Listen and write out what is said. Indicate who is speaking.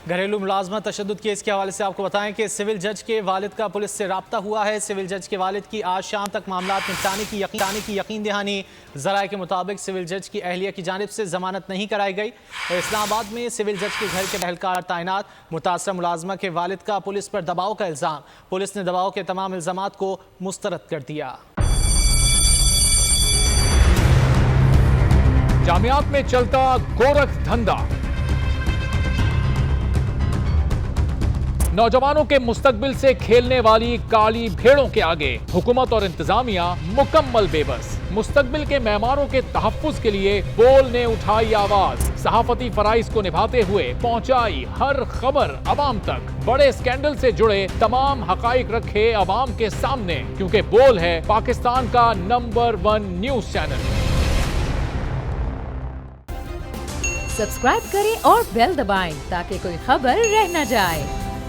Speaker 1: घरेलू मुलाजमत तशद्दुद केस के हवाले से आपको बताएं कि सिविल जज के वालिद का पुलिस से राब्ता हुआ है। सिविल जज के वालिद की आज शाम तक मामला निपटाने की यकीन दहानी। ज़राए के मुताबिक सिविल जज की अहलिया की जानिब से जमानत नहीं कराई गई। इस्लामाबाद में सिविल जज के घर के एहलकार तैनात। मुतासर मुलाजमा के वालिद का पुलिस पर दबाव का इल्ज़ाम। पुलिस ने दबाव के तमाम इल्ज़ामात को मुस्तरद कर दिया।
Speaker 2: जामियात में चलता गोरख धंधा, नौजवानों के मुस्तकबिल से खेलने वाली काली भेड़ों के आगे हुकूमत और इंतजामिया मुकम्मल बेबस। मुस्तकबिल के मेहमानों के तहफ्फुज के लिए बोल ने उठाई आवाज। सहाफती फराइज को निभाते हुए पहुंचाई हर खबर अवाम तक। बड़े स्कैंडल से जुड़े तमाम हकाइक रखे अवाम के सामने, क्योंकि बोल है पाकिस्तान का नंबर 1 न्यूज चैनल।
Speaker 3: सब्सक्राइब करें और बेल दबाएं ताकि कोई खबर रह न जाए।